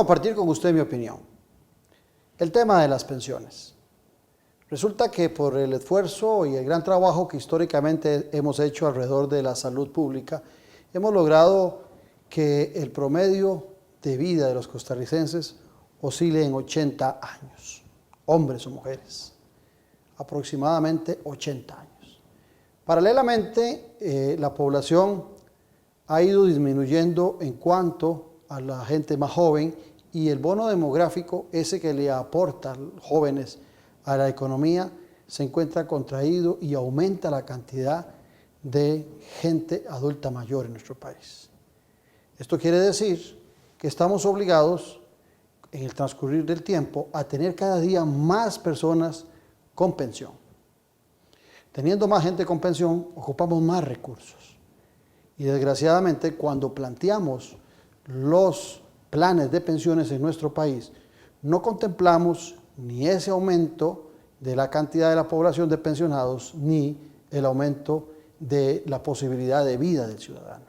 compartir con usted mi opinión. El tema de las pensiones. Resulta que por el esfuerzo y el gran trabajo que históricamente hemos hecho alrededor de la salud pública, hemos logrado que el promedio de vida de los costarricenses oscile en 80 años, hombres o mujeres, aproximadamente 80 años. Paralelamente, la población ha ido disminuyendo en cuanto a la gente más joven y el bono demográfico, ese que le aporta a los jóvenes a la economía, se encuentra contraído y aumenta la cantidad de gente adulta mayor en nuestro país. Esto quiere decir que estamos obligados, en el transcurrir del tiempo, a tener cada día más personas con pensión. Teniendo más gente con pensión, ocupamos más recursos. Y desgraciadamente, cuando planteamos los planes de pensiones en nuestro país, no contemplamos ni ese aumento de la cantidad de la población de pensionados, ni el aumento de la posibilidad de vida del ciudadano.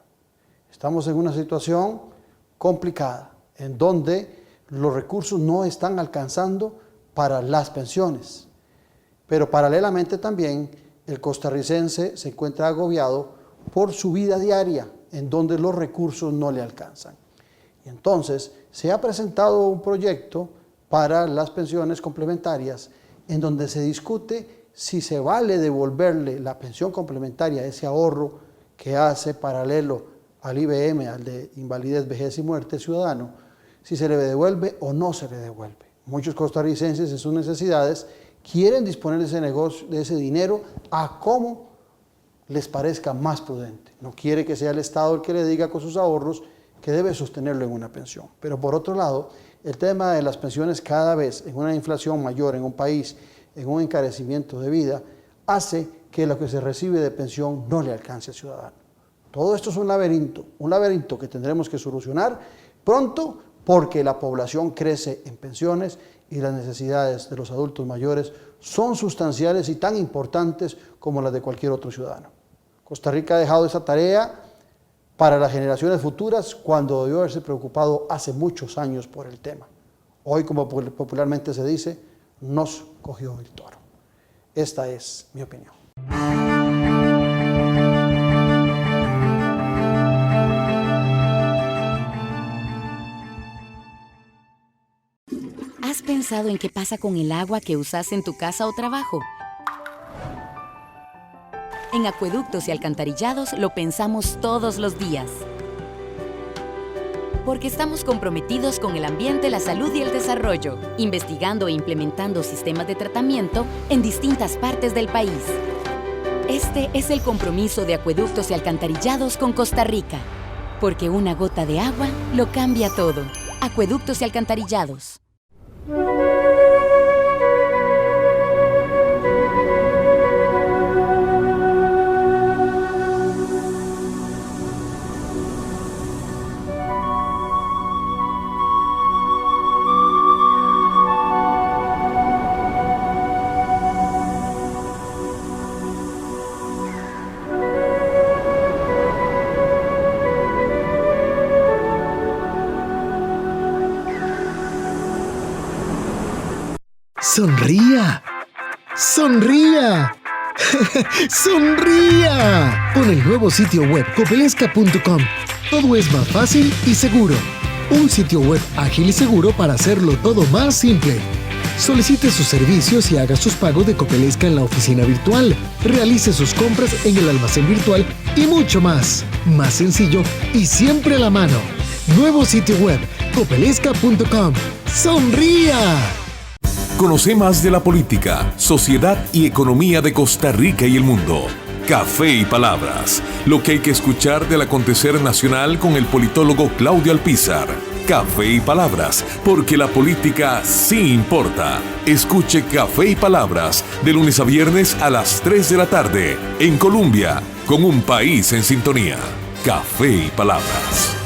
Estamos en una situación complicada, en donde los recursos no están alcanzando para las pensiones. Pero paralelamente también el costarricense se encuentra agobiado por su vida diaria, en donde los recursos no le alcanzan. Y entonces se ha presentado un proyecto para las pensiones complementarias, en donde se discute si se vale devolverle la pensión complementaria, ese ahorro que hace paralelo al IBM, al de invalidez, vejez y muerte ciudadano, si se le devuelve o no se le devuelve. Muchos costarricenses en sus necesidades quieren disponer de ese negocio, de ese dinero, a cómo les parezca más prudente. No quiere que sea el Estado el que le diga con sus ahorros que debe sostenerlo en una pensión. Pero por otro lado, el tema de las pensiones cada vez en una inflación mayor en un país, en un encarecimiento de vida, hace que lo que se recibe de pensión no le alcance al ciudadano. Todo esto es un laberinto que tendremos que solucionar pronto porque la población crece en pensiones y las necesidades de los adultos mayores son sustanciales y tan importantes como las de cualquier otro ciudadano. Costa Rica ha dejado esa tarea para las generaciones futuras cuando debió haberse preocupado hace muchos años por el tema. Hoy, como popularmente se dice, nos cogió el toro. Esta es mi opinión. ¿Has pensado en qué pasa con el agua que usas en tu casa o trabajo? En Acueductos y Alcantarillados lo pensamos todos los días. Porque estamos comprometidos con el ambiente, la salud y el desarrollo, investigando e implementando sistemas de tratamiento en distintas partes del país. Este es el compromiso de Acueductos y Alcantarillados con Costa Rica. Porque una gota de agua lo cambia todo. Acueductos y Alcantarillados. ¡Sonría! ¡Sonría! ¡Sonría! Con el nuevo sitio web copelesca.com. Todo es más fácil y seguro. Un sitio web ágil y seguro para hacerlo todo más simple. Solicite sus servicios y haga sus pagos de Copelesca en la oficina virtual. Realice sus compras en el almacén virtual y mucho más. Más sencillo y siempre a la mano. Nuevo sitio web copelesca.com. ¡Sonría! Conoce más de la política, sociedad y economía de Costa Rica y el mundo. Café y Palabras, lo que hay que escuchar del acontecer nacional con el politólogo Claudio Alpizar. Café y Palabras, porque la política sí importa. Escuche Café y Palabras de lunes a viernes a las 3 de la tarde en Colombia, con un país en sintonía. Café y Palabras.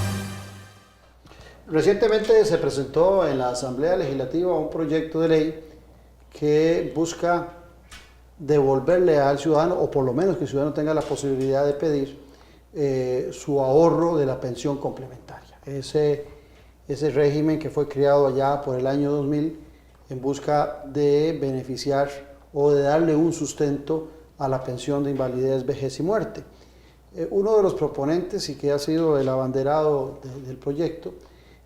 Recientemente se presentó en la Asamblea Legislativa un proyecto de ley que busca devolverle al ciudadano, o por lo menos que el ciudadano tenga la posibilidad de pedir su ahorro de la pensión complementaria. ese régimen que fue creado allá por el año 2000 en busca de beneficiar o de darle un sustento a la pensión de invalidez, vejez y muerte. Uno de los proponentes y que ha sido el abanderado del proyecto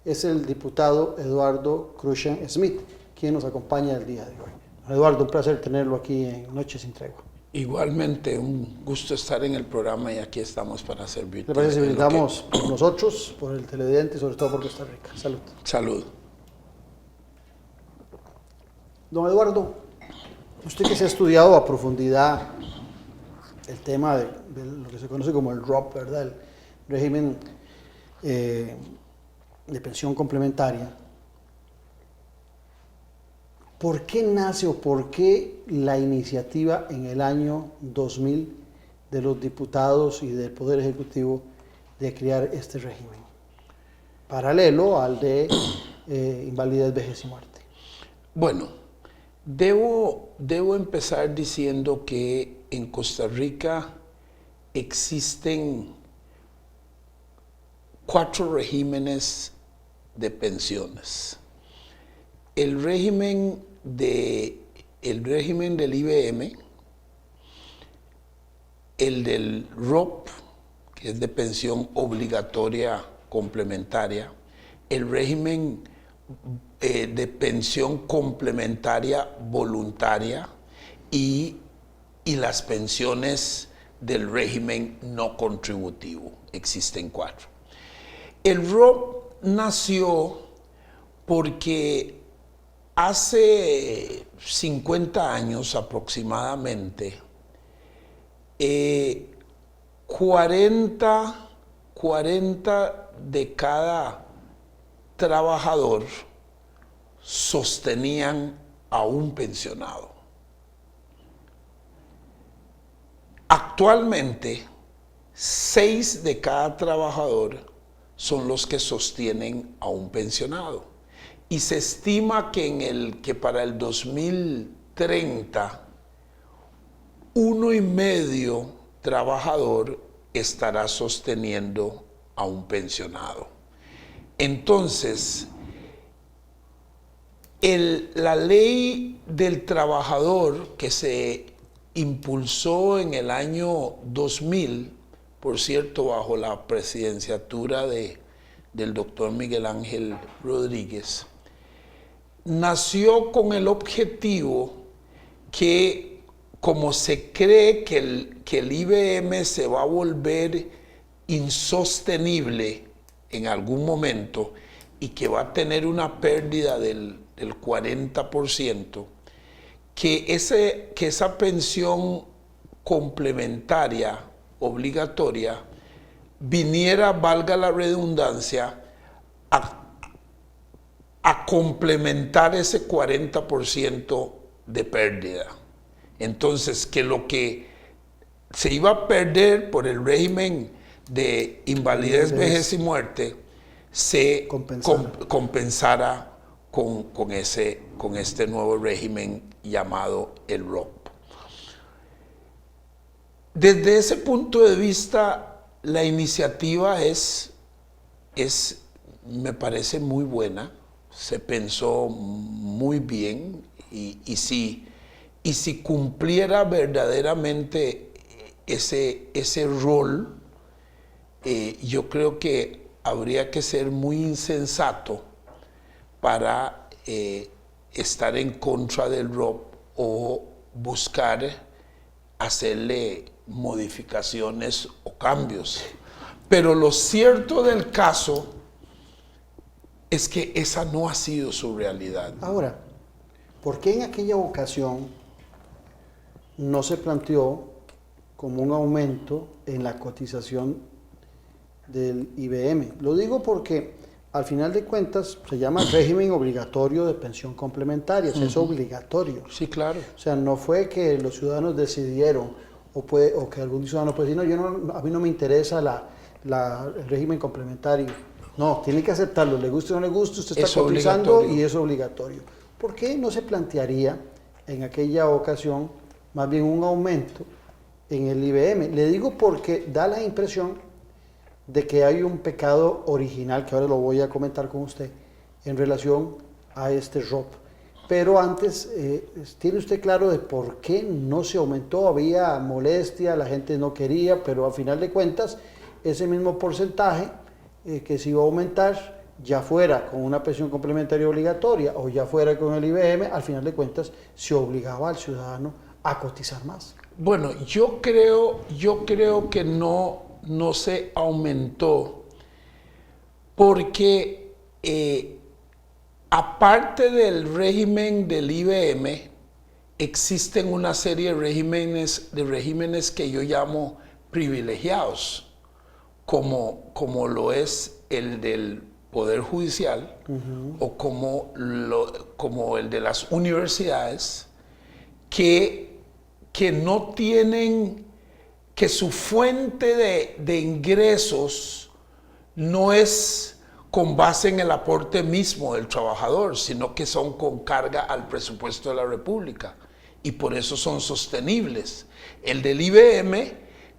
es el diputado Eduardo Cruikshank Smith, quien nos acompaña el día de hoy. Eduardo, un placer tenerlo aquí en Noche Sin Tregua. Igualmente, un gusto estar en el programa y aquí estamos para servirte. ¿Le parece si brindamos por nosotros, por el televidente y sobre todo por Costa Rica? Salud. Salud. Don Eduardo, usted que se ha estudiado a profundidad el tema de lo que se conoce como el ROP, ¿verdad? El régimen de pensión complementaria. ¿Por qué nace o por qué la iniciativa en el año 2000 de los diputados y del Poder Ejecutivo de crear este régimen? Paralelo al de invalidez, vejez y muerte. Bueno, debo empezar diciendo que en Costa Rica existen 4 regímenes de pensiones. El régimen del IBM, el del ROP, que es de pensión obligatoria complementaria, el régimen de pensión complementaria voluntaria y las pensiones del régimen no contributivo. Existen 4. El ROP nació porque hace 50 años aproximadamente, 40 de cada trabajador sostenían a un pensionado. Actualmente, 6 de cada trabajador son los que sostienen a un pensionado. Y se estima que para el 2030, 1,5 trabajador estará sosteniendo a un pensionado. Entonces, la ley del trabajador que se impulsó en el año 2000, por cierto, bajo la presidenciatura del doctor Miguel Ángel Rodríguez, nació con el objetivo que, como se cree que el IBM se va a volver insostenible en algún momento y que va a tener una pérdida del 40%, que esa pensión complementaria obligatoria viniera, valga la redundancia, a complementar ese 40% de pérdida. Entonces, que lo que se iba a perder por el régimen de invalidez, vejez y muerte se compensara con este nuevo régimen llamado el ROP. Desde ese punto de vista, la iniciativa me parece muy buena, se pensó muy bien y si cumpliera verdaderamente ese rol, yo creo que habría que ser muy insensato para estar en contra del ROP o buscar hacerle modificaciones o cambios. Pero lo cierto del caso es que esa no ha sido su realidad. Ahora, ¿por qué en aquella ocasión no se planteó como un aumento en la cotización del IBM? Lo digo porque al final de cuentas se llama régimen obligatorio de pensión complementaria, es obligatorio. Sí, claro. O sea, no fue que los ciudadanos decidieron o que algún ciudadano puede decir, no, a mí no me interesa el régimen complementario. No, tiene que aceptarlo, le guste o no le guste, usted está cotizando y es obligatorio. ¿Por qué no se plantearía en aquella ocasión más bien un aumento en el IBM? Le digo porque da la impresión de que hay un pecado original, que ahora lo voy a comentar con usted, en relación a este ROP. Pero antes, ¿tiene usted claro de por qué no se aumentó? Había molestia, la gente no quería, pero al final de cuentas, ese mismo porcentaje que se iba a aumentar, ya fuera con una pensión complementaria obligatoria o ya fuera con el IBM, al final de cuentas se obligaba al ciudadano a cotizar más. Bueno, yo creo que no se aumentó porque aparte del régimen del IBM, existen una serie de regímenes que yo llamo privilegiados, como lo es el del Poder Judicial o como el de las universidades, que no tienen, que su fuente de ingresos no es con base en el aporte mismo del trabajador, sino que son con carga al presupuesto de la República y por eso son sostenibles. El del IBM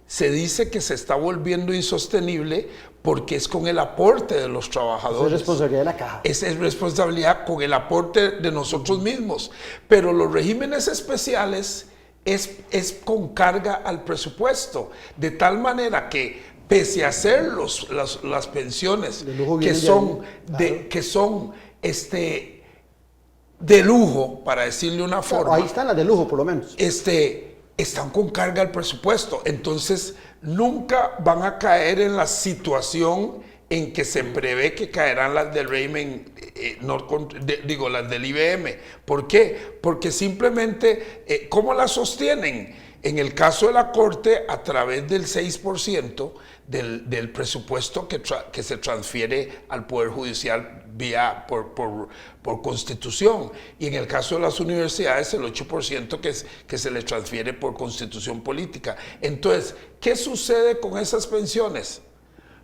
se dice que se está volviendo insostenible porque es con el aporte de los trabajadores. Esa es responsabilidad de la caja. Esa es responsabilidad con el aporte de nosotros mismos. Pero los regímenes especiales es con carga al presupuesto, de tal manera que pese a ser las pensiones que son de lujo, para decirle una forma. Ahí están las de lujo, por lo menos. Están con carga al presupuesto. Entonces, nunca van a caer en la situación en que se prevé que caerán las del régimen, las del IBM. ¿Por qué? Porque simplemente, ¿cómo las sostienen? En el caso de la Corte, a través del 6% del presupuesto que se transfiere al Poder Judicial por Constitución. Y en el caso de las universidades, el 8% que se les transfiere por Constitución política. Entonces, ¿qué sucede con esas pensiones?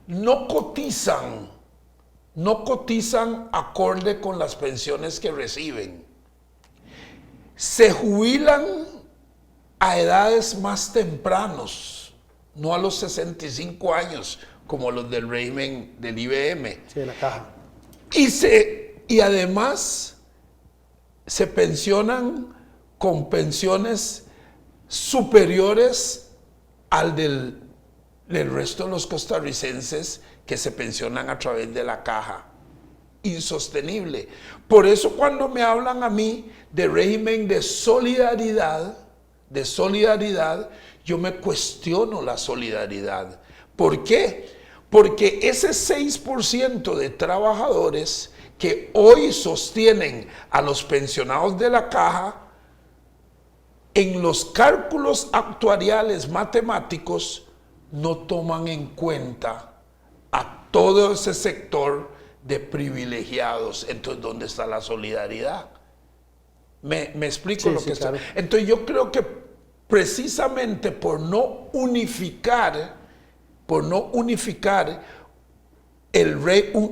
No cotizan acorde con las pensiones que reciben. Se jubilan a edades más tempranos, no a los 65 años, como los del régimen del IBM. Sí, de la caja. Y además se pensionan con pensiones superiores al del resto de los costarricenses que se pensionan a través de la caja. Insostenible. Por eso cuando me hablan a mí de régimen de solidaridad, yo me cuestiono la solidaridad. ¿Por qué? Porque ese 6% de trabajadores que hoy sostienen a los pensionados de la caja, en los cálculos actuariales matemáticos no toman en cuenta a todo ese sector de privilegiados. Entonces, ¿dónde está la solidaridad? ¿Me explico sí, lo que claro. está? Entonces yo creo que precisamente por no unificar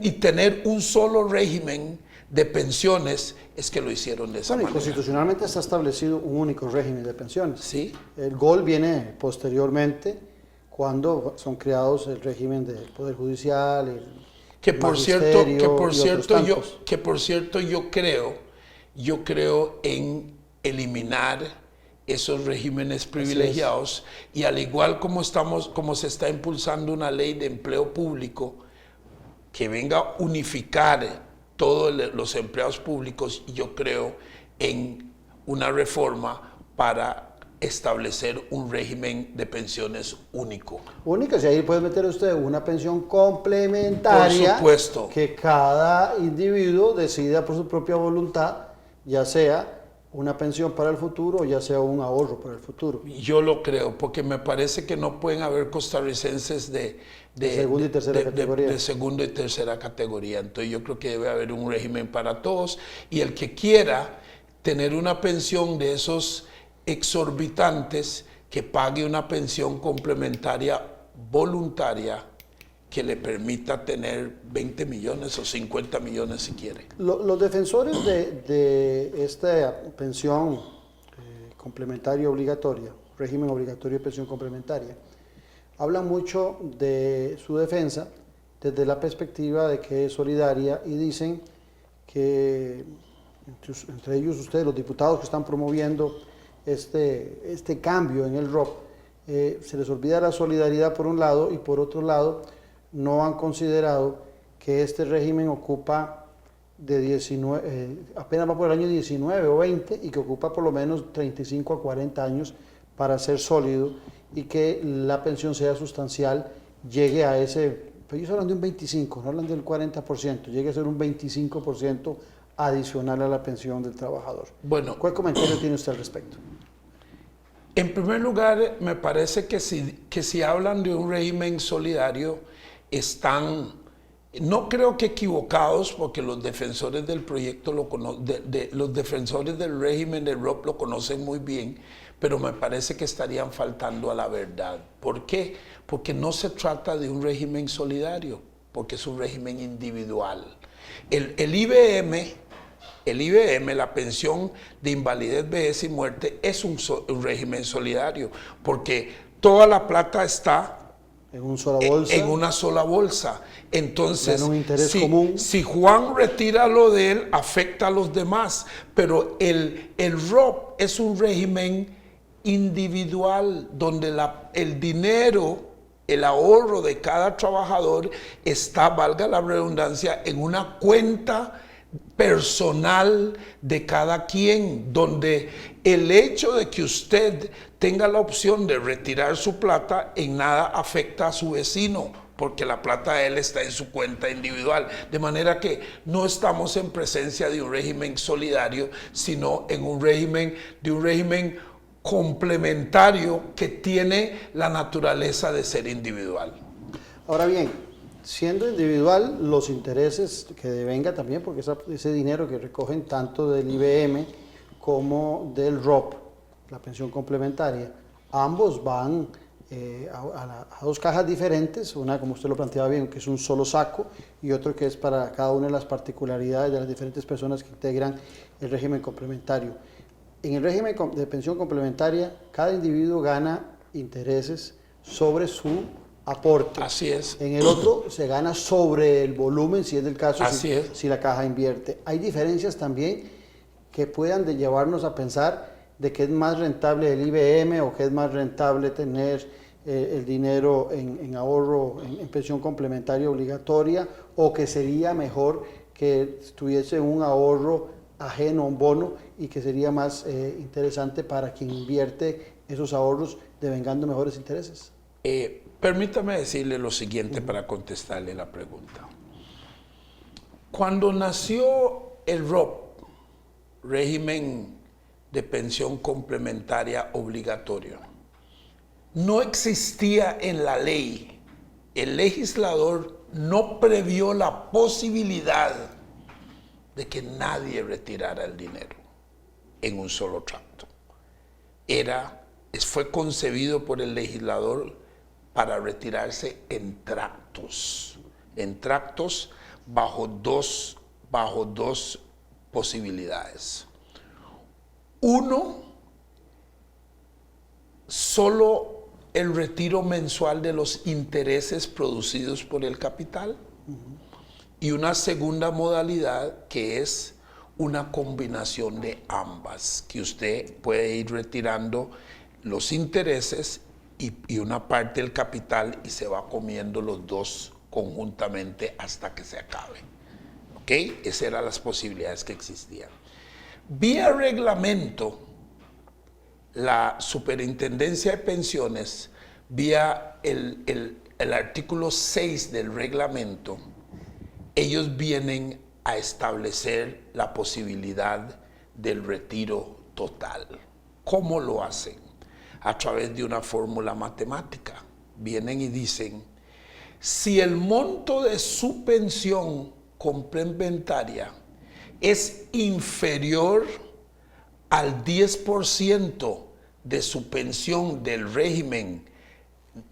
y tener un solo régimen de pensiones, es que lo hicieron de esa manera. Constitucionalmente está establecido un único régimen de pensiones. Sí. El GOL viene posteriormente, cuando son creados el régimen del Poder Judicial, el que por cierto yo creo en eliminar esos regímenes privilegiados, y al igual como se está impulsando una ley de empleo público que venga a unificar todos los empleados públicos, yo creo en una reforma para establecer un régimen de pensiones único. Única, si ahí puede meter usted una pensión complementaria. Por supuesto. Que cada individuo decida por su propia voluntad, ya sea una pensión para el futuro o ya sea un ahorro para el futuro. Yo lo creo, porque me parece que no pueden haber costarricenses de segunda y tercera categoría. De segunda y tercera categoría. Entonces yo creo que debe haber un régimen para todos, y el que quiera tener una pensión de esos exorbitantes, que pague una pensión complementaria voluntaria que le permita tener 20 millones o 50 millones si quiere. Los defensores de esta pensión complementaria obligatoria, régimen obligatorio de pensión complementaria, hablan mucho de su defensa desde la perspectiva de que es solidaria, y dicen que entre ellos ustedes, los diputados que están promoviendo este cambio en el ROP, se les olvida la solidaridad por un lado y por otro lado no han considerado que este régimen ocupa apenas va por el año 19 o 20 y que ocupa por lo menos 35 a 40 años para ser sólido y que la pensión sea sustancial, llegue a ese, pues ellos hablan de un 25, no hablan del 40%, llegue a ser un 25% adicional a la pensión del trabajador. Bueno, ¿cuál comentario tiene usted al respecto? En primer lugar, me parece que si hablan de un régimen solidario, están, no creo que equivocados, porque los defensores del proyecto, los defensores del régimen del ROP lo conocen muy bien, pero me parece que estarían faltando a la verdad. ¿Por qué? Porque no se trata de un régimen solidario, porque es un régimen individual. El IBM, la pensión de invalidez, vejez y muerte, es un régimen solidario, porque toda la plata está en una sola bolsa. Entonces, un interés común. Si Juan retira lo de él, afecta a los demás, pero el ROP es un régimen individual donde el dinero, el ahorro de cada trabajador está, valga la redundancia, en una cuenta personal de cada quien, donde el hecho de que usted tenga la opción de retirar su plata en nada afecta a su vecino, porque la plata de él está en su cuenta individual, de manera que no estamos en presencia de un régimen solidario, sino en un régimen complementario que tiene la naturaleza de ser individual. Ahora bien, siendo individual, los intereses que devenga también, porque ese dinero que recogen tanto del IBM como del ROP, la pensión complementaria, ambos van a dos cajas diferentes, una, como usted lo planteaba bien, que es un solo saco, y otro que es para cada una de las particularidades de las diferentes personas que integran el régimen complementario. En el régimen de pensión complementaria, cada individuo gana intereses sobre su aporte. Así es. En el otro se gana sobre el volumen, si es del caso, si la caja invierte. Hay diferencias también que puedan llevarnos a pensar de que es más rentable el IBM o que es más rentable tener el dinero en ahorro, en pensión complementaria obligatoria, o que sería mejor que tuviese un ahorro ajeno, un bono, y que sería más interesante para quien invierte esos ahorros devengando mejores intereses. Permítame decirle lo siguiente para contestarle la pregunta. Cuando nació el ROP, régimen de pensión complementaria obligatorio, no existía en la ley. El legislador no previó la posibilidad de que nadie retirara el dinero en un solo tracto. Fue concebido por el legislador para retirarse en tractos bajo dos posibilidades. Uno, solo el retiro mensual de los intereses producidos por el capital, y una segunda modalidad que es una combinación de ambas, que usted puede ir retirando los intereses y una parte del capital y se va comiendo los dos conjuntamente hasta que se acabe. ¿Ok? Esas eran las posibilidades que existían. Vía reglamento, la Superintendencia de Pensiones, vía el artículo 6 del reglamento, ellos vienen a establecer la posibilidad del retiro total. ¿Cómo lo hacen? A través de una fórmula matemática. Vienen y dicen, si el monto de su pensión complementaria es inferior al 10% de su pensión del régimen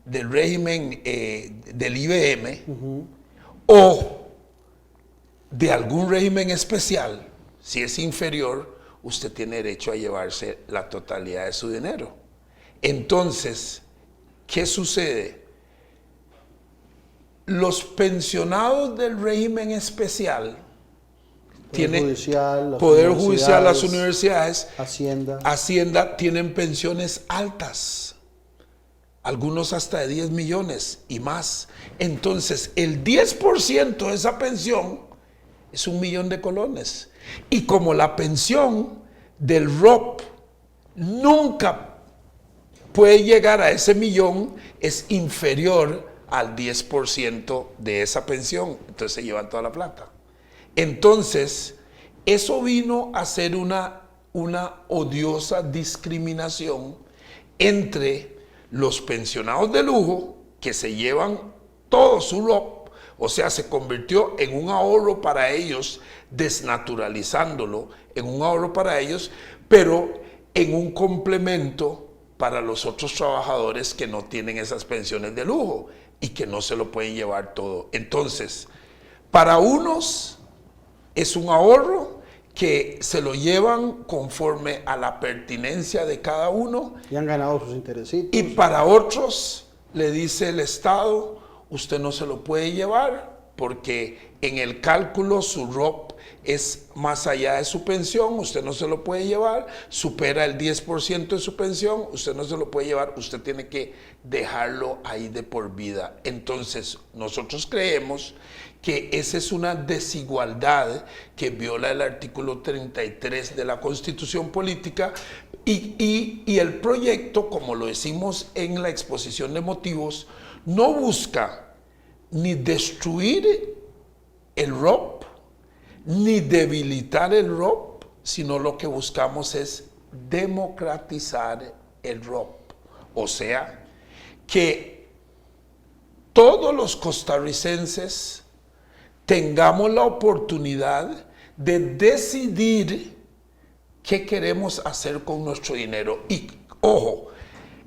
del IBM, o de algún régimen especial, si es inferior, usted tiene derecho a llevarse la totalidad de su dinero. Entonces, ¿qué sucede? Los pensionados del régimen especial tiene Judicial, Poder Judicial, las universidades, Hacienda tienen pensiones altas, algunos hasta de 10 millones y más. Entonces, el 10% de esa pensión es 1 millón de colones. Y como la pensión del ROP nunca puede llegar a ese millón, es inferior al 10% de esa pensión. Entonces se llevan toda la plata. Entonces, eso vino a ser una odiosa discriminación entre los pensionados de lujo, que se llevan todo su ROP, o sea, se convirtió en un ahorro para ellos, desnaturalizándolo en un ahorro para ellos, pero en un complemento para los otros trabajadores que no tienen esas pensiones de lujo y que no se lo pueden llevar todo. Entonces, para unos es un ahorro que se lo llevan conforme a la pertinencia de cada uno. Y han ganado sus interesitos. Y para otros le dice el Estado, usted no se lo puede llevar porque en el cálculo su ROP es más allá de su pensión, usted no se lo puede llevar, supera el 10% de su pensión, usted no se lo puede llevar, usted tiene que dejarlo ahí de por vida. Entonces, nosotros creemos que esa es una desigualdad que viola el artículo 33 de la Constitución Política y el proyecto, como lo decimos en la exposición de motivos, no busca ni destruir el ROP, ni debilitar el ROP, sino lo que buscamos es democratizar el ROP. O sea, que todos los costarricenses tengamos la oportunidad de decidir qué queremos hacer con nuestro dinero. Y, ojo,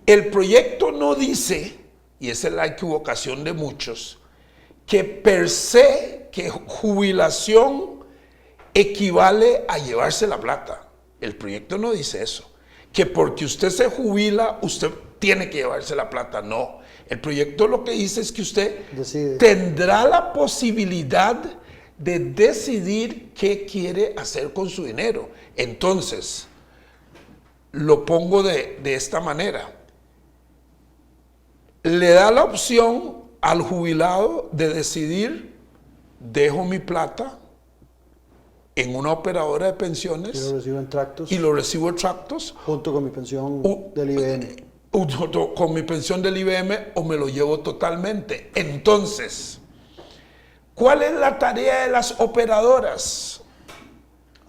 el proyecto no dice, y esa es la equivocación de muchos, que per se, que jubilación equivale a llevarse la plata. El proyecto no dice eso. Que porque usted se jubila, usted tiene que llevarse la plata. No. El proyecto lo que dice es que usted tendrá la posibilidad de decidir qué quiere hacer con su dinero. Entonces, lo pongo de esta manera. Le da la opción al jubilado de decidir, dejo mi plata en una operadora de pensiones y lo recibo en tractos, junto con mi pensión del IBM. Con mi pensión del IBM, o me lo llevo totalmente. Entonces, ¿cuál es la tarea de las operadoras?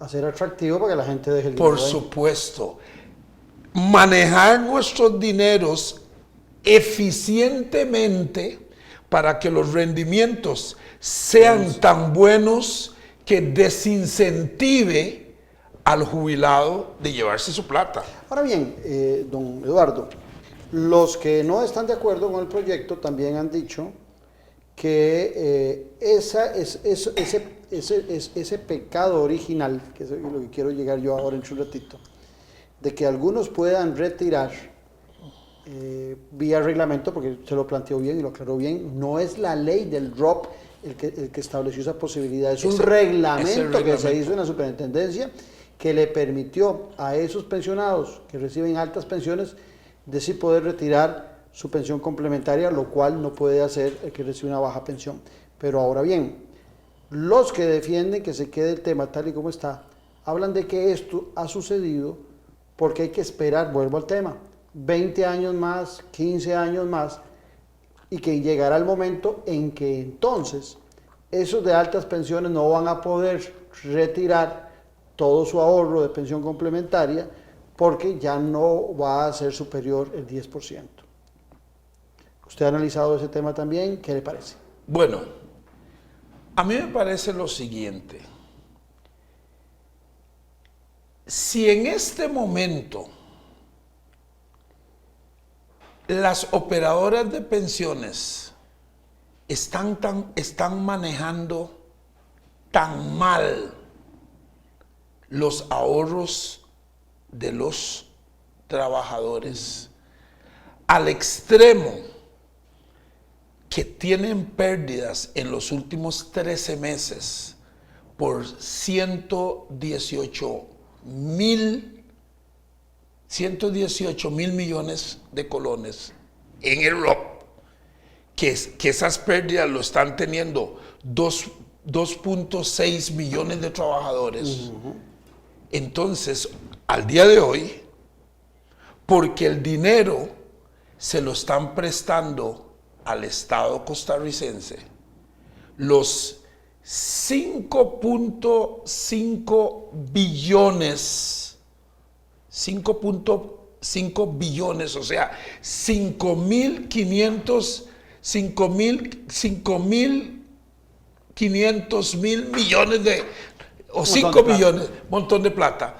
Hacer atractivo para que la gente deje el dinero. Por supuesto, manejar nuestros dineros eficientemente para que los rendimientos sean tan buenos que desincentive al jubilado de llevarse su plata. Ahora bien, don Eduardo, los que no están de acuerdo con el proyecto también han dicho que ese pecado original, que es lo que quiero llegar yo ahora en un ratito, de que algunos puedan retirar vía reglamento, porque se lo planteó bien y lo aclaró bien, no es la ley del ROP el que estableció esa posibilidad, es un reglamento que se hizo en la superintendencia que le permitió a esos pensionados que reciben altas pensiones de sí poder retirar su pensión complementaria, lo cual no puede hacer el que recibe una baja pensión. Pero ahora bien, los que defienden que se quede el tema tal y como está, hablan de que esto ha sucedido porque hay que esperar, vuelvo al tema, 20 años más, 15 años más, y que llegará el momento en que entonces esos de altas pensiones no van a poder retirar todo su ahorro de pensión complementaria porque ya no va a ser superior el 10%. ¿Usted ha analizado ese tema también? ¿Qué le parece? Bueno, a mí me parece lo siguiente. Si en este momento las operadoras de pensiones están manejando tan mal los ahorros de los trabajadores al extremo que tienen pérdidas en los últimos 13 meses por 118 mil millones de colones en el ROP, que esas pérdidas lo están teniendo 2.6 millones de trabajadores. Entonces, al día de hoy, porque el dinero se lo están prestando al Estado costarricense, los 5.5 billones, o sea, 5.500 millones de, o 5 billones, montón de plata,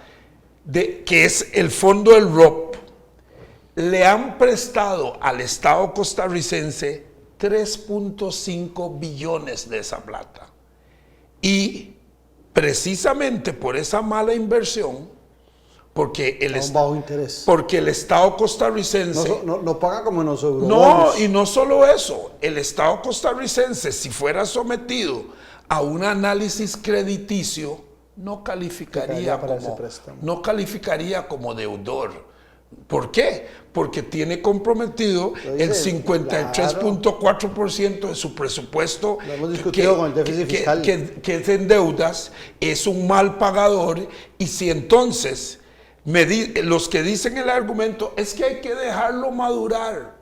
que es el fondo del ROP, le han prestado al Estado costarricense 3.5 billones de esa plata. Y precisamente por esa mala inversión, porque el Estado costarricense no paga como en los eurobonos. No, y no solo eso, el Estado costarricense, si fuera sometido a un análisis crediticio, no calificaría como deudor. ¿Por qué? Porque tiene comprometido el 53.4% de su presupuesto que es en deudas, es un mal pagador. Y si entonces los que dicen el argumento es que hay que dejarlo madurar,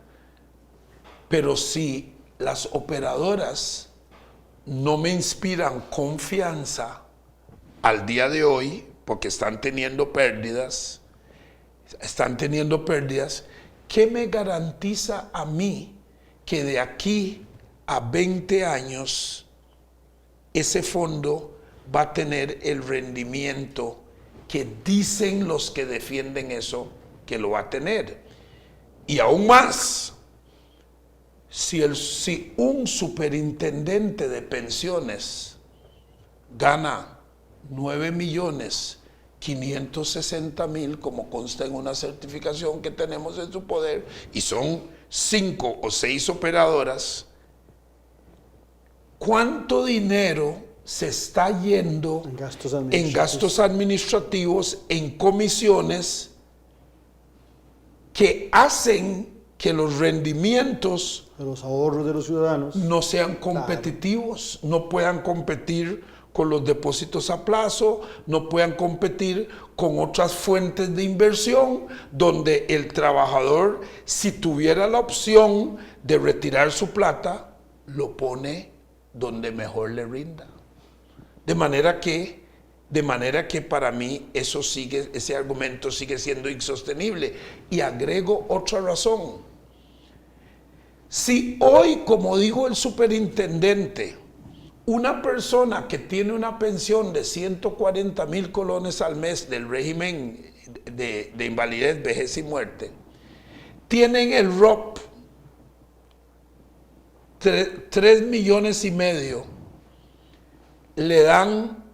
pero si las operadoras no me inspiran confianza al día de hoy, porque están teniendo pérdidas, ¿qué me garantiza a mí que de aquí a 20 años ese fondo va a tener el rendimiento que dicen los que defienden eso que lo va a tener? Y aún más, si un superintendente de pensiones gana 9.560.000, como consta en una certificación que tenemos en su poder, y son 5 o 6 operadoras, ¿cuánto dinero se está yendo en gastos administrativos, en comisiones, que hacen que los rendimientos de los ahorros de los ciudadanos no sean competitivos, no puedan competir con los depósitos a plazo, no puedan competir con otras fuentes de inversión, donde el trabajador, si tuviera la opción de retirar su plata, lo pone donde mejor le rinda. De manera que para mí ese argumento sigue siendo insostenible. Y agrego otra razón. Si hoy, como dijo el superintendente, una persona que tiene una pensión de 140.000 colones al mes del régimen de invalidez, vejez y muerte, tiene en el ROP 3,5 millones, le dan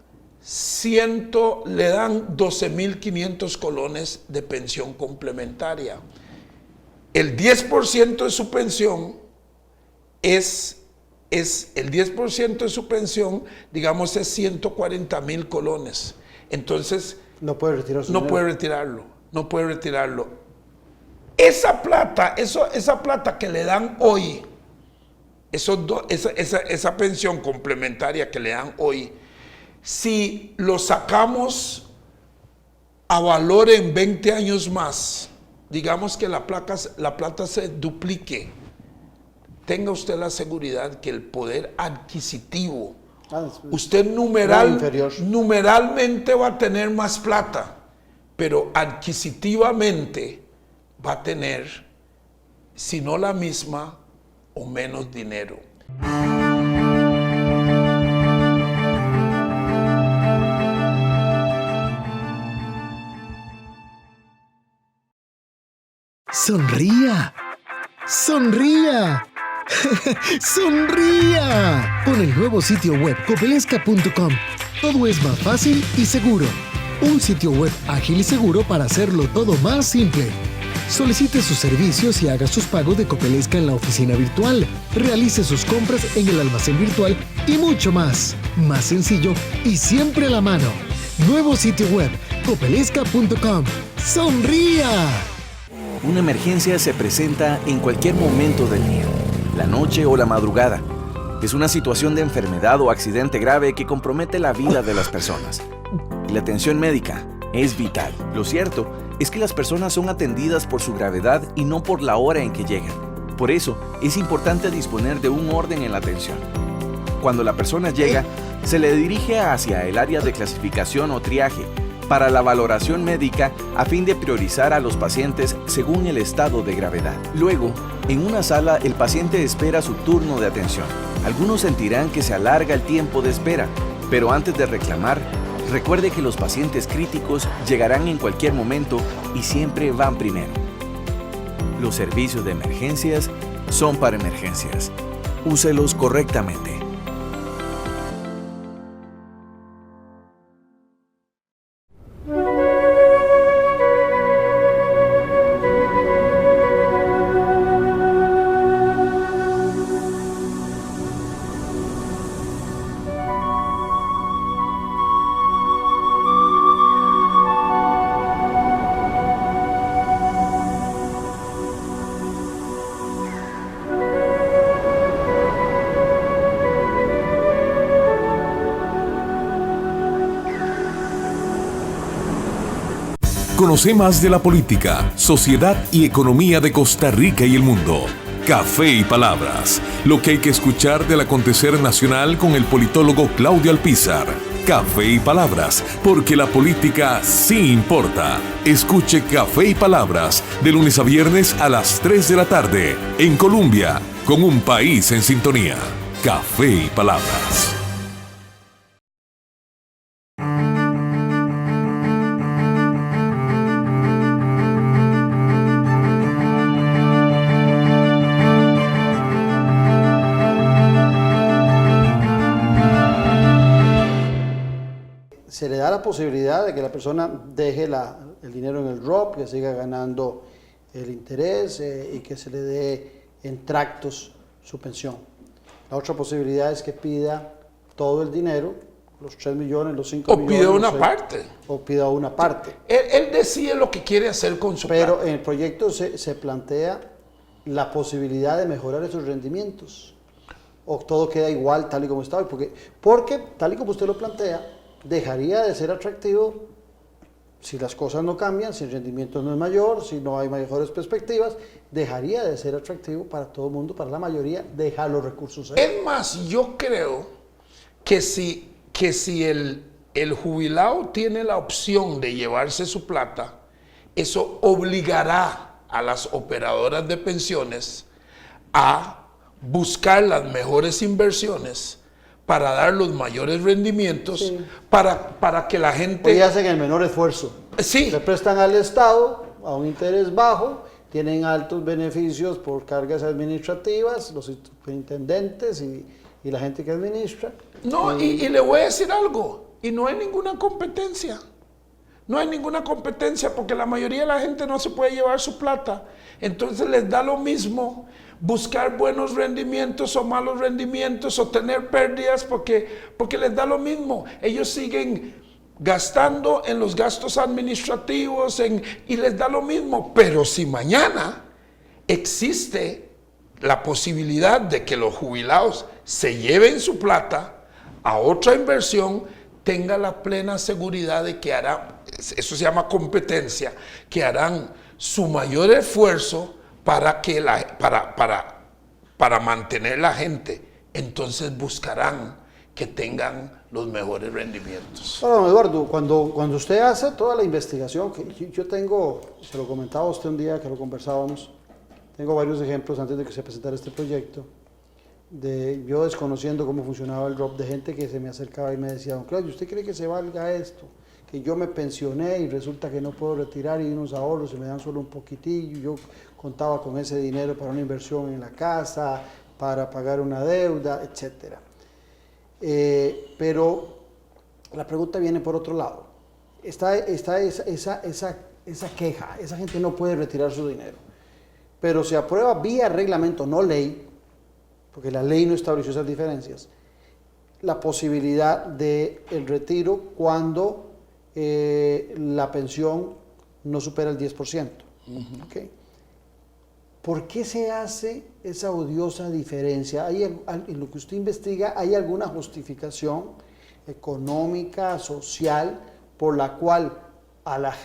12.500 colones de pensión complementaria. El 10% de su pensión el 10% de su pensión, digamos, es 140.000 colones. Entonces, no puede retirarlo. Esa plata que le dan hoy, esa pensión complementaria que le dan hoy, si lo sacamos a valor en 20 años más, digamos que la plata se duplique, tenga usted la seguridad que el poder adquisitivo, usted numeralmente va a tener más plata, pero adquisitivamente va a tener, si no la misma, o menos dinero. ¡Sonría! ¡Sonría! ¡Sonría! Con el nuevo sitio web copelesca.com, todo es más fácil y seguro. Un sitio web ágil y seguro para hacerlo todo más simple. Solicite sus servicios y haga sus pagos de Copelesca en la oficina virtual. Realice sus compras en el almacén virtual y mucho más. Más sencillo y siempre a la mano. Nuevo sitio web, copelesca.com. ¡Sonría! Una emergencia se presenta en cualquier momento del día, la noche o la madrugada. Es una situación de enfermedad o accidente grave que compromete la vida de las personas. Y la atención médica es vital. Lo cierto es que las personas son atendidas por su gravedad y no por la hora en que llegan. Por eso, es importante disponer de un orden en la atención. Cuando la persona llega, se le dirige hacia el área de clasificación o triaje para la valoración médica a fin de priorizar a los pacientes según el estado de gravedad. Luego, en una sala, el paciente espera su turno de atención. Algunos sentirán que se alarga el tiempo de espera, pero antes de reclamar, recuerde que los pacientes críticos llegarán en cualquier momento y siempre van primero. Los servicios de emergencias son para emergencias. Úselos correctamente. Conoce más de la política, sociedad y economía de Costa Rica y el mundo. Café y Palabras, lo que hay que escuchar del acontecer nacional con el politólogo Claudio Alpizar. Café y Palabras, porque la política sí importa. Escuche Café y Palabras de lunes a viernes a las 3 de la tarde en Colombia, con un país en sintonía. Café y Palabras. Se le da la posibilidad de que la persona deje el dinero en el ROP, que siga ganando el interés y que se le dé en tractos su pensión. La otra posibilidad es que pida todo el dinero, los 3 millones, los 5 millones. O pida una parte. O pida una parte. Él decide lo que quiere hacer con su plata. Pero en el proyecto se plantea la posibilidad de mejorar esos rendimientos. O todo queda igual tal y como está hoy. Porque tal y como usted lo plantea, dejaría de ser atractivo si las cosas no cambian, si el rendimiento no es mayor, si no hay mejores perspectivas, dejaría de ser atractivo para todo el mundo, para la mayoría, deja los recursos ahí. Es más, yo creo que si el jubilado tiene la opción de llevarse su plata, eso obligará a las operadoras de pensiones a buscar las mejores inversiones para dar los mayores rendimientos, sí, para que la gente... Hoy hacen el menor esfuerzo. Sí. Le prestan al Estado a un interés bajo, tienen altos beneficios por cargas administrativas, los superintendentes y la gente que administra. No, y le voy a decir algo, y no hay ninguna competencia. No hay ninguna competencia porque la mayoría de la gente no se puede llevar su plata. Entonces les da lo mismo buscar buenos rendimientos o malos rendimientos o tener pérdidas porque les da lo mismo. Ellos siguen gastando en los gastos administrativos y les da lo mismo. Pero si mañana existe la posibilidad de que los jubilados se lleven su plata a otra inversión, tenga la plena seguridad de que harán, eso se llama competencia, que harán su mayor esfuerzo para mantener la gente. Entonces buscarán que tengan los mejores rendimientos. Bueno, Eduardo, cuando usted hace toda la investigación, que yo tengo, se lo comentaba a usted un día que lo conversábamos, tengo varios ejemplos antes de que se presentara este proyecto, de yo desconociendo cómo funcionaba el ROP, de gente que se me acercaba y me decía, don Claudio, ¿usted cree que se valga esto? Que yo me pensioné y resulta que no puedo retirar y unos ahorros se me dan solo un poquitillo, yo contaba con ese dinero para una inversión en la casa, para pagar una deuda, etc. Pero la pregunta viene por otro lado. Está esa esa queja, esa gente no puede retirar su dinero. Pero se aprueba vía reglamento, no ley, porque la ley no estableció esas diferencias, la posibilidad del retiro cuando la pensión no supera el 10%. ¿Okay? ¿Por qué se hace esa odiosa diferencia? En lo que usted investiga, ¿hay alguna justificación económica, social, por la cual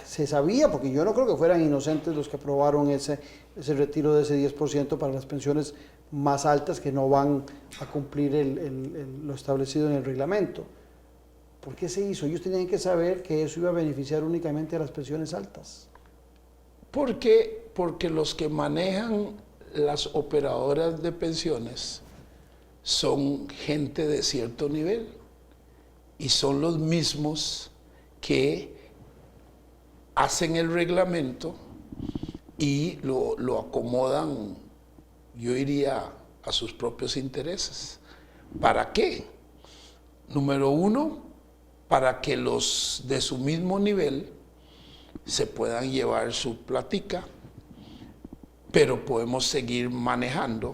se sabía, porque yo no creo que fueran inocentes los que aprobaron ese retiro de ese 10% para las pensiones más altas que no van a cumplir lo establecido en el reglamento? ¿Por qué se hizo? Ellos tenían que saber que eso iba a beneficiar únicamente a las pensiones altas. Porque los que manejan las operadoras de pensiones son gente de cierto nivel y son los mismos que hacen el reglamento y lo acomodan, yo diría, a sus propios intereses. ¿Para qué? Número uno, para que los de su mismo nivel se puedan llevar su platica, pero podemos seguir manejando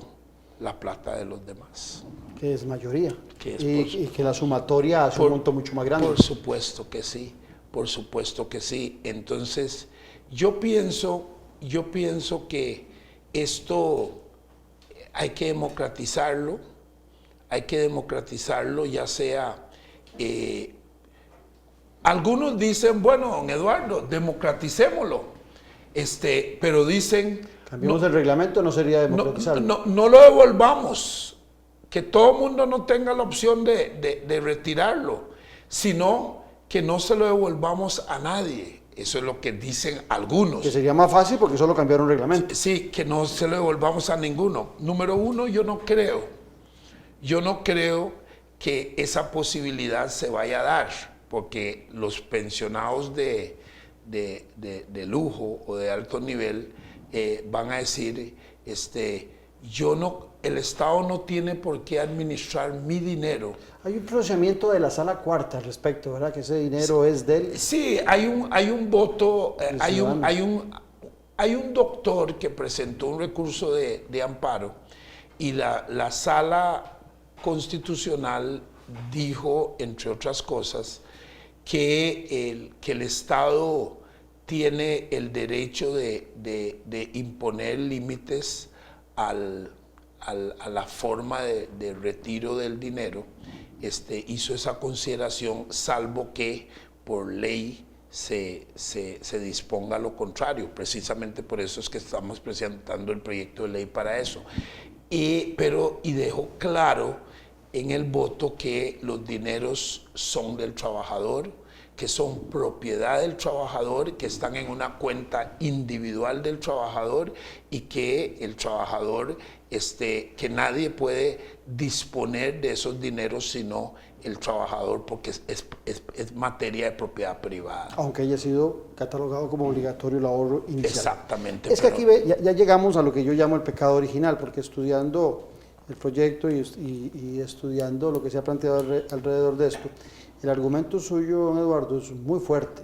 la plata de los demás. Que es mayoría. Y que la sumatoria hace un monto mucho más grande. Por supuesto que sí, por supuesto que sí. Entonces, yo pienso que esto hay que democratizarlo, ya sea... algunos dicen, bueno, don Eduardo, democraticémoslo, pero dicen... Cambiemos el reglamento, no sería democratizarlo. No lo devolvamos, que todo el mundo no tenga la opción de retirarlo, sino que no se lo devolvamos a nadie. Eso es lo que dicen algunos. Que sería más fácil porque solo cambiaron reglamento. Sí, que no se lo devolvamos a ninguno. Número uno, yo no creo que esa posibilidad se vaya a dar, porque los pensionados de lujo o de alto nivel van a decir, el Estado no tiene por qué administrar mi dinero. Hay un pronunciamiento de la Sala Cuarta al respecto, ¿verdad? Que ese dinero es del... Sí, hay un voto, hay un doctor que presentó un recurso de amparo y la Sala Constitucional dijo, entre otras cosas, que el Estado tiene el derecho de imponer límites a la forma de retiro del dinero. Hizo esa consideración, salvo que por ley se disponga lo contrario. Precisamente por eso es que estamos presentando el proyecto de ley para eso. Y dejó claro en el voto que los dineros son del trabajador, que son propiedad del trabajador, que están en una cuenta individual del trabajador y que el trabajador, que nadie puede disponer de esos dineros sino el trabajador, porque es materia de propiedad privada. Aunque haya sido catalogado como obligatorio el ahorro inicial. Exactamente. Es que aquí ya llegamos a lo que yo llamo el pecado original, porque estudiando el proyecto y estudiando lo que se ha planteado alrededor de esto, el argumento suyo, don Eduardo, es muy fuerte.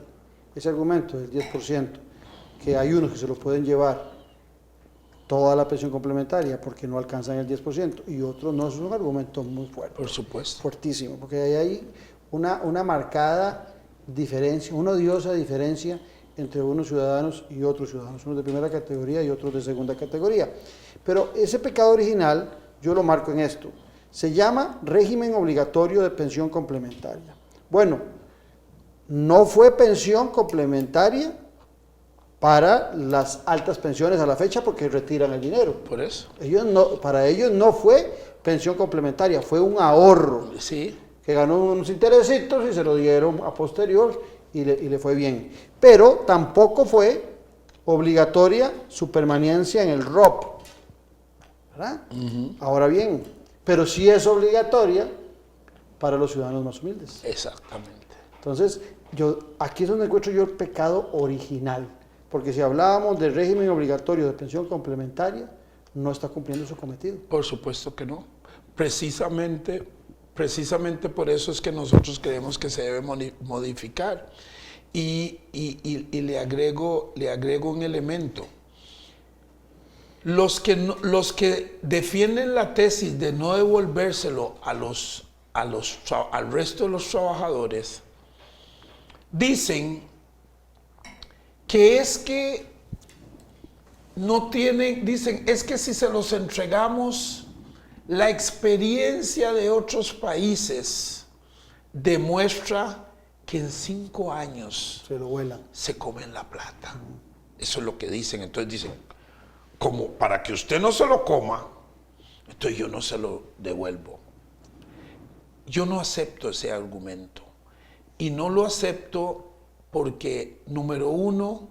Ese argumento del 10%, que hay unos que se lo pueden llevar toda la pensión complementaria porque no alcanzan el 10%, y otros no, es un argumento muy fuerte. Por supuesto. Fuertísimo, porque hay una marcada diferencia, una odiosa diferencia entre unos ciudadanos y otros ciudadanos, unos de primera categoría y otros de segunda categoría. Pero ese pecado original, yo lo marco en esto, se llama régimen obligatorio de pensión complementaria. Bueno, no fue pensión complementaria para las altas pensiones a la fecha porque retiran el dinero. Por eso. Para ellos no fue pensión complementaria, fue un ahorro. Sí. Que ganó unos interesitos y se lo dieron a posterior y le fue bien. Pero tampoco fue obligatoria su permanencia en el ROP, ¿verdad? Ahora bien, pero sí es obligatoria para los ciudadanos más humildes. Exactamente. Entonces, aquí es donde encuentro yo el pecado original, porque si hablábamos del régimen obligatorio de pensión complementaria, no está cumpliendo su cometido. Por supuesto que no. Precisamente por eso es que nosotros creemos que se debe modificar. y le agrego un elemento. Los que defienden la tesis de no devolvérselo al resto de los trabajadores, dicen que es que no tienen, dicen, es que si se los entregamos, la experiencia de otros países demuestra que en 5 años Se lo vuelan. se comen la plata. Eso es lo que dicen. Entonces dicen, como para que usted no se lo coma, entonces yo no se lo devuelvo. Yo no acepto ese argumento. Y no lo acepto porque, número uno,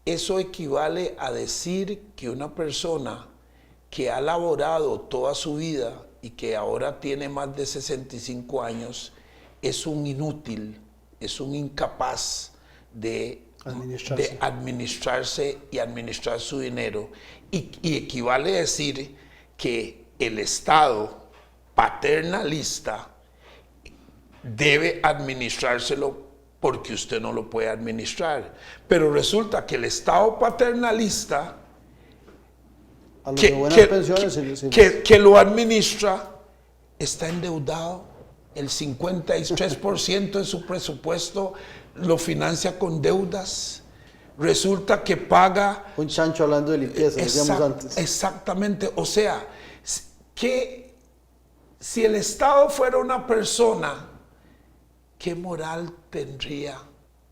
eso equivale a decir que una persona que ha laborado toda su vida y que ahora tiene más de 65 años es un inútil, es un incapaz de administrarse y administrar su dinero. Y equivale a decir que el Estado paternalista debe administrárselo porque usted no lo puede administrar. Pero resulta que el Estado paternalista A los de buenas pensiones que lo administra está endeudado. El 53% de su presupuesto lo financia con deudas. Resulta que paga... Un chancho hablando de limpieza, decíamos antes. Exactamente. O sea, que si el Estado fuera una persona, ¿qué moral tendría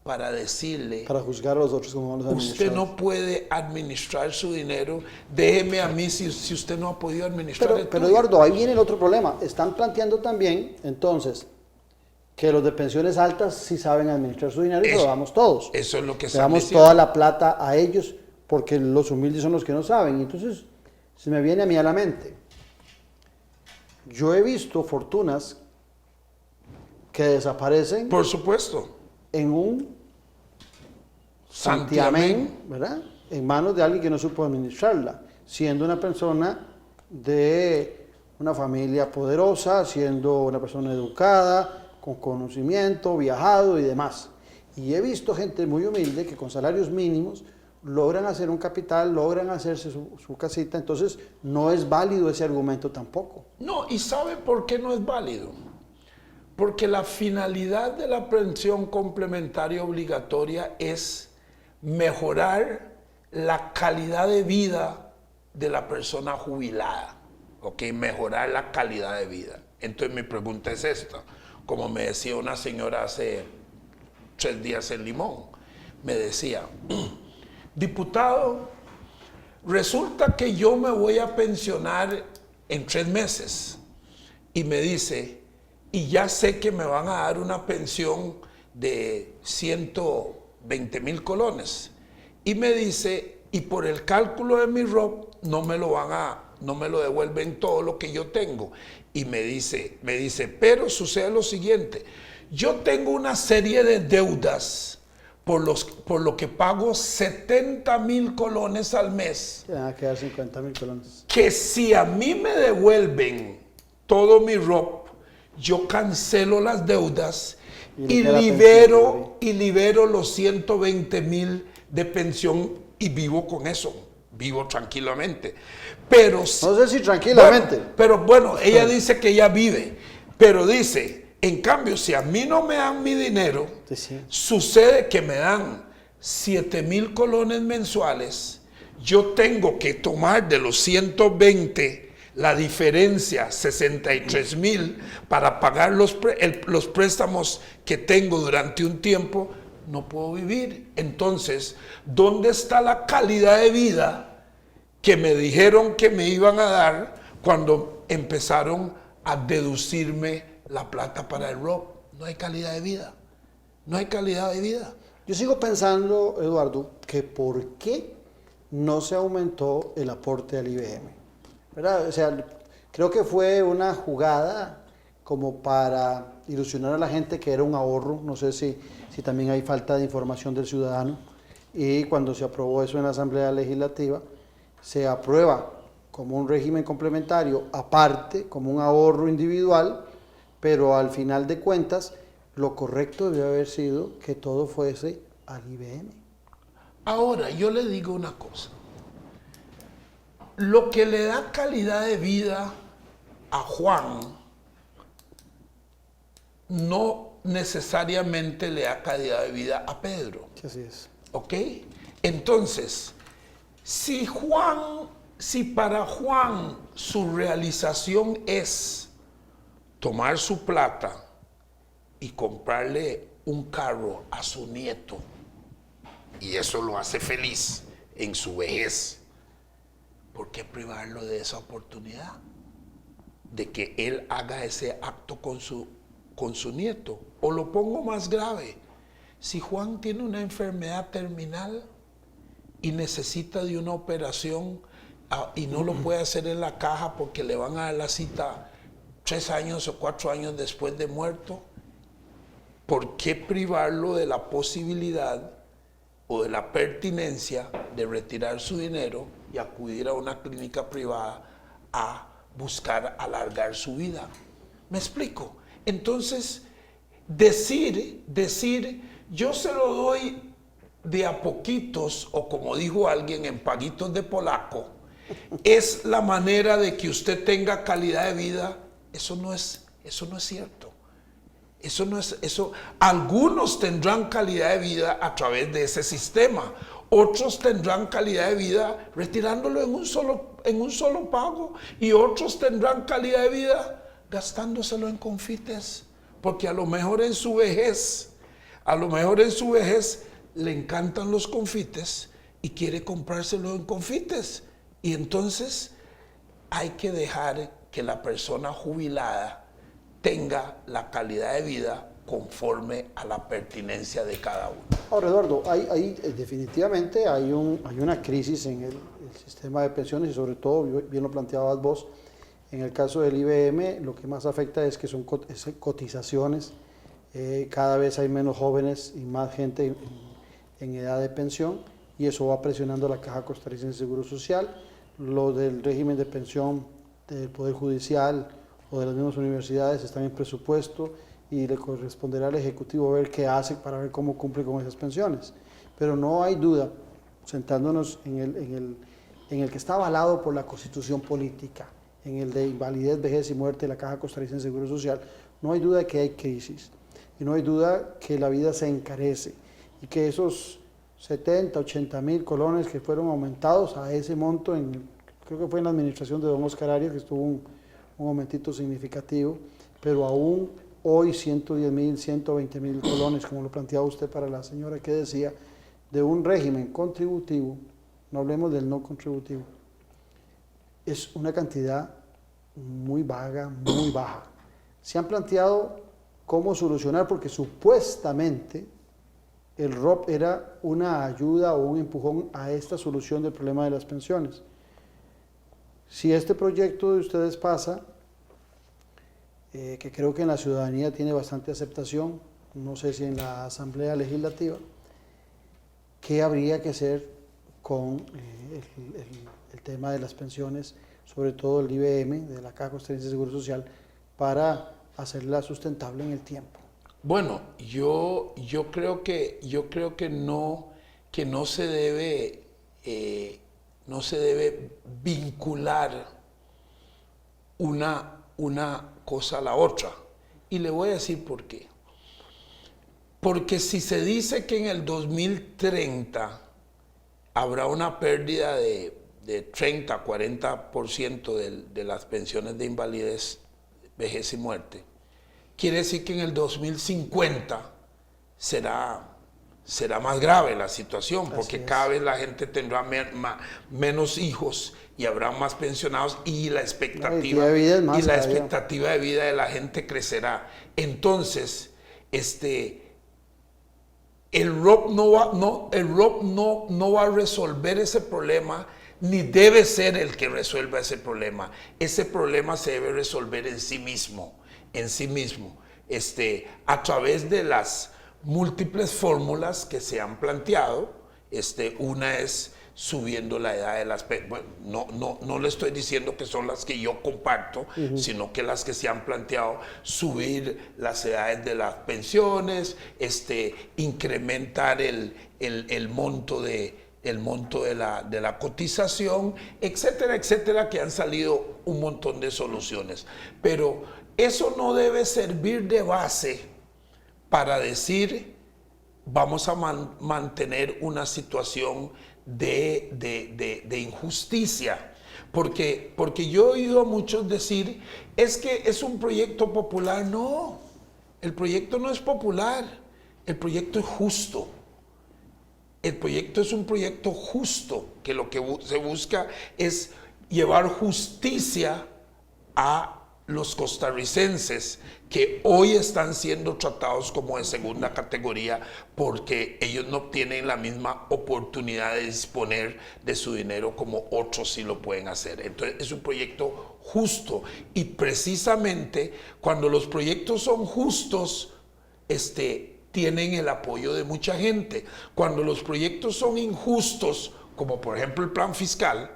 para decirle, Para juzgar a los otros como malos usted administradores? no puede administrar su dinero, déjeme a mí si usted no ha podido administrar el Pero tuyo? Eduardo, ahí viene el otro problema. Están planteando también, entonces, que los de pensiones altas sí saben administrar su dinero y Eso- lo damos todos. Eso es lo que Le están damos diciendo. toda la plata a ellos porque los humildes son los que no saben. Entonces, se me viene a mí a la mente. Yo he visto fortunas que desaparecen Por supuesto. en un santiamén, ¿verdad? En manos de alguien que no supo administrarla, siendo una persona de una familia poderosa, siendo una persona educada, con conocimiento, viajado y demás. Y he visto gente muy humilde que con salarios mínimos logran hacer un capital, logran hacerse su casita, entonces no es válido ese argumento tampoco. No, ¿y sabe por qué no es válido? Porque la finalidad de la pensión complementaria obligatoria es mejorar la calidad de vida de la persona jubilada. ¿Ok? Mejorar la calidad de vida. Entonces mi pregunta es esta. Como me decía una señora hace 3 días en Limón, me decía, diputado, resulta que yo me voy a pensionar en 3 meses. Y me dice, y ya sé que me van a dar una pensión de 120,000 colones. Y me dice, y por el cálculo de mi ROP no me lo devuelven todo lo que yo tengo. Y me dice, pero sucede lo siguiente, yo tengo una serie de deudas por lo que pago 70,000 colones al mes, Se van a quedar 50,000 colones. que si a mí me devuelven todo mi ROP, yo cancelo las deudas Y y le queda libero los 120,000 de pensión y vivo con eso, vivo tranquilamente. Pero No sé si tranquilamente. bueno, ella dice que ella vive, pero dice, en cambio, si a mí no me dan mi dinero, Sí. sucede que me dan 7,000 colones mensuales, yo tengo que tomar de los 120 la diferencia, 63,000, para pagar los préstamos que tengo durante un tiempo. No puedo vivir. Entonces, ¿dónde está la calidad de vida que me dijeron que me iban a dar cuando empezaron a deducirme la plata para el ROP? No hay calidad de vida. No hay calidad de vida. Yo sigo pensando, Eduardo, que por qué no se aumentó el aporte al IBM. ¿Verdad? O sea, creo que fue una jugada como para ilusionar a la gente que era un ahorro. No sé si también hay falta de información del ciudadano. Y cuando se aprobó eso en la Asamblea Legislativa, se aprueba como un régimen complementario aparte, como un ahorro individual, pero al final de cuentas lo correcto debe haber sido que todo fuese al IBM. Ahora, yo le digo una cosa. Lo que le da calidad de vida a Juan no necesariamente le da calidad de vida a Pedro. Sí, así es. ¿Ok? Entonces, si para Juan su realización es tomar su plata y comprarle un carro a su nieto, y eso lo hace feliz en su vejez, ¿por qué privarlo de esa oportunidad? De que él haga ese acto con su nieto. O lo pongo más grave, si Juan tiene una enfermedad terminal y necesita de una operación y no lo puede hacer en la caja porque le van a dar la cita 3 años o 4 años después de muerto, ¿por qué privarlo de la posibilidad o de la pertinencia de retirar su dinero y acudir a una clínica privada a buscar alargar su vida? ¿Me explico? Entonces, decir, yo se lo doy de a poquitos, o como dijo alguien, en paguitos de polaco, es la manera de que usted tenga calidad de vida. Eso no es cierto. Algunos tendrán calidad de vida a través de ese sistema. Otros tendrán calidad de vida retirándolo en un solo pago. Y otros tendrán calidad de vida gastándoselo en confites. Porque a lo mejor en su vejez le encantan los confites y quiere comprárselo en confites. Y entonces hay que dejar que la persona jubilada tenga la calidad de vida conforme a la pertinencia de cada uno. Ahora, Eduardo, definitivamente hay una crisis en el sistema de pensiones y sobre todo, bien lo planteabas vos, en el caso del IBM lo que más afecta es que son cotizaciones, cada vez hay menos jóvenes y más gente en edad de pensión y eso va presionando la Caja Costarricense de Seguro Social, lo del régimen de pensión del Poder Judicial o de las mismas universidades están en presupuesto y le corresponderá al Ejecutivo ver qué hace para ver cómo cumple con esas pensiones. Pero no hay duda, sentándonos en el que está avalado por la Constitución política, en el de invalidez, vejez y muerte de la Caja Costarricense de Seguro Social, no hay duda que hay crisis y no hay duda que la vida se encarece y que esos 70, 80 mil colones que fueron aumentados a ese monto, creo que fue en la administración de don Oscar Arias, que estuvo un momentito significativo, pero aún hoy 110 mil, 120 mil colones, como lo planteaba usted para la señora que decía, de un régimen contributivo, no hablemos del no contributivo, es una cantidad muy vaga, muy baja. Se han planteado cómo solucionar, porque supuestamente el ROP era una ayuda o un empujón a esta solución del problema de las pensiones. Si este proyecto de ustedes pasa, que creo que en la ciudadanía tiene bastante aceptación, no sé si en la Asamblea Legislativa, ¿qué habría que hacer con el tema de las pensiones, sobre todo el IBM, de la Caja Costarricense de Seguro Social, para hacerla sustentable en el tiempo? Bueno, yo creo que no se debe vincular una cosa a la otra. Y le voy a decir por qué. Porque si se dice que en el 2030 habrá una pérdida de 30, 40% de las pensiones de invalidez, vejez y muerte, quiere decir que en el 2050 será más grave la situación, porque cada vez la gente tendrá menos hijos y habrá más pensionados y la expectativa de vida de la gente crecerá. Entonces, el ROP no va a resolver ese problema, ni debe ser el que resuelva ese problema. Ese problema se debe resolver en sí mismo, a través de las múltiples fórmulas que se han planteado. Una es subiendo la edad de las pensiones. Bueno, no le estoy diciendo que son las que yo comparto, sino que las que se han planteado, subir las edades de las pensiones, incrementar el monto de la cotización, etcétera, etcétera, que han salido un montón de soluciones. Pero eso no debe servir de base para decir vamos a mantener una situación de injusticia. Porque yo he oído a muchos decir, es que es un proyecto popular. No, el proyecto no es popular, el proyecto es justo. El proyecto es un proyecto justo, que lo que se busca es llevar justicia a los costarricenses que hoy están siendo tratados como de segunda categoría porque ellos no tienen la misma oportunidad de disponer de su dinero como otros sí lo pueden hacer. Entonces es un proyecto justo, y precisamente cuando los proyectos son justos, tienen el apoyo de mucha gente. Cuando los proyectos son injustos, como por ejemplo el plan fiscal,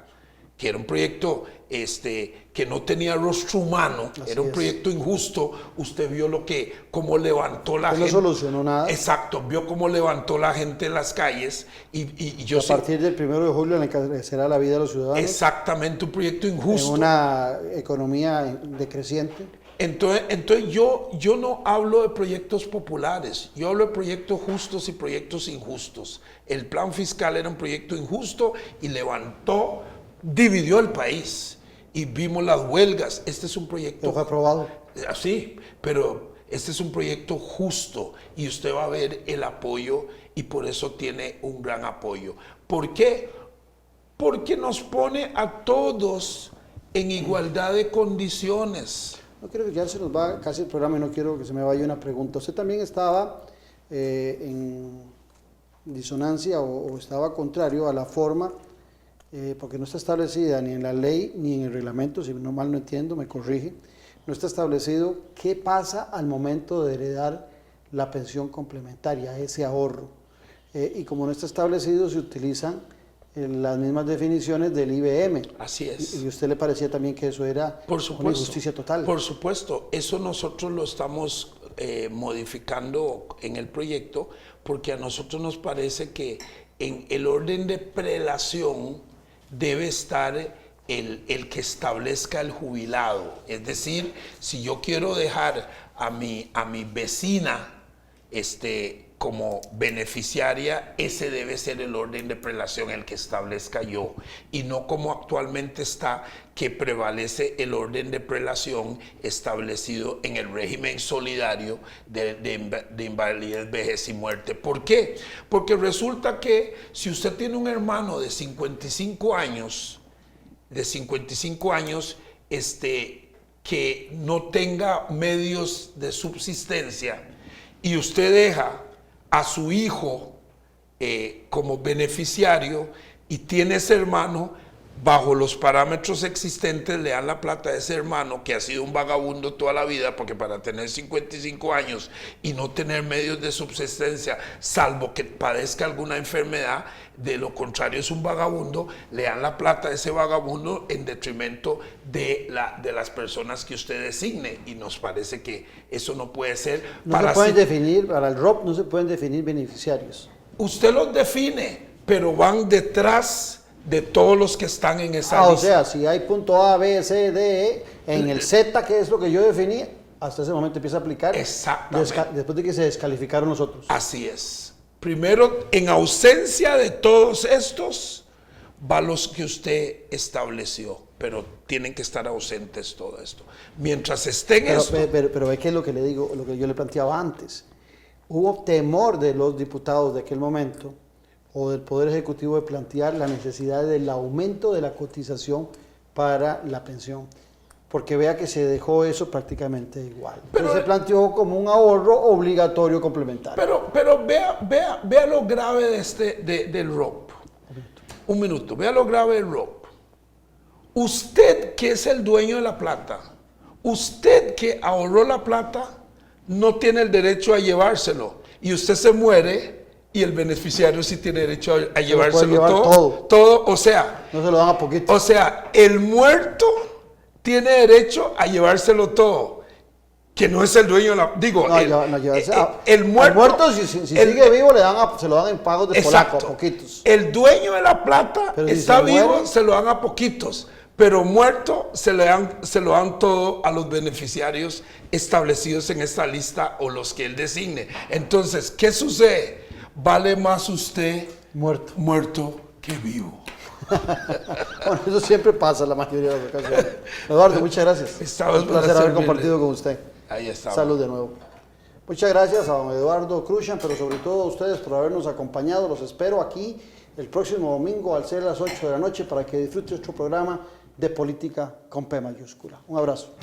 que era un proyecto que no tenía rostro humano, era un proyecto injusto, usted vio cómo levantó la gente. No solucionó nada. Exacto, vio cómo levantó la gente en las calles y yo a partir del 1 de julio encarecerá la vida de los ciudadanos. Exactamente, un proyecto injusto. En una economía decreciente. Entonces yo no hablo de proyectos populares, yo hablo de proyectos justos y proyectos injustos. El plan fiscal era un proyecto injusto y dividió el país y vimos las huelgas. Este es un proyecto... ¿Pero fue aprobado? Sí, pero este es un proyecto justo y usted va a ver el apoyo, y por eso tiene un gran apoyo. ¿Por qué? Porque nos pone a todos en igualdad de condiciones. No quiero que ya se nos va casi el programa y no quiero que se me vaya una pregunta. Usted también estaba en disonancia o estaba contrario a la forma, porque no está establecida ni en la ley ni en el reglamento, si no mal no entiendo, me corrige, no está establecido qué pasa al momento de heredar la pensión complementaria, ese ahorro. Y como no está establecido, se utilizan las mismas definiciones del IBM. Así es. ¿Y a usted le parecía también que eso era una injusticia total? Por supuesto, eso nosotros lo estamos modificando en el proyecto, porque a nosotros nos parece que en el orden de prelación debe estar el que establezca el jubilado. Es decir, si yo quiero dejar a mi vecina como beneficiaria, ese debe ser el orden de prelación el que establezca yo, y no como actualmente está, que prevalece el orden de prelación establecido en el régimen solidario de invalidez, vejez y muerte. ¿Por qué? Porque resulta que si usted tiene un hermano de 55 años, que no tenga medios de subsistencia, y usted deja a su hijo como beneficiario y tiene ese hermano, bajo los parámetros existentes le dan la plata a ese hermano que ha sido un vagabundo toda la vida, porque para tener 55 años y no tener medios de subsistencia, salvo que padezca alguna enfermedad, de lo contrario es un vagabundo, le dan la plata a ese vagabundo en detrimento de las personas que usted designe, y nos parece que eso no puede ser. Para el ROP no se pueden definir beneficiarios. Usted los define, pero van detrás de todos los que están en esa lista. O sea, si hay punto A, B, C, D, E, en el Z, que es lo que yo definí, hasta ese momento empieza a aplicar. Exactamente. Después de que se descalificaron los otros. Así es. Primero, en ausencia de todos estos, va los que usted estableció, pero tienen que estar ausentes todo esto. Mientras estén pero ve que es lo que le digo, lo que yo le planteaba antes. Hubo temor de los diputados de aquel momento, o del Poder Ejecutivo, de plantear la necesidad del aumento de la cotización para la pensión, porque vea que se dejó eso prácticamente igual. Entonces se planteó como un ahorro obligatorio complementario. Pero vea lo grave del ROP. Un minuto, vea lo grave del ROP. Usted, que es el dueño de la plata, usted que ahorró la plata, no tiene el derecho a llevárselo, y usted se muere y el beneficiario sí tiene derecho a puede llevárselo llevar todo. Todo, o sea, No se lo dan a poquito. o sea, el muerto tiene derecho a llevárselo todo, que no es el dueño de la... Digo, el muerto... Al muerto, si sigue vivo, se lo dan en pagos de polaco, exacto. a poquitos. El dueño de la plata Pero si está se vivo, muere, se lo dan a poquitos. Pero muerto, se lo dan todo a los beneficiarios establecidos en esta lista o los que él designe. Entonces, ¿qué sucede? Vale más usted muerto que vivo. Bueno, eso siempre pasa en la mayoría de las ocasiones. Eduardo, muchas gracias. Estamos Un placer para haber servirle. compartido con usted. Ahí está. Salud de nuevo. Muchas gracias a don Eduardo Crucian, pero sobre todo a ustedes por habernos acompañado. Los espero aquí el próximo domingo al ser las 8 de la noche para que disfrute otro programa de política con P mayúscula. Un abrazo.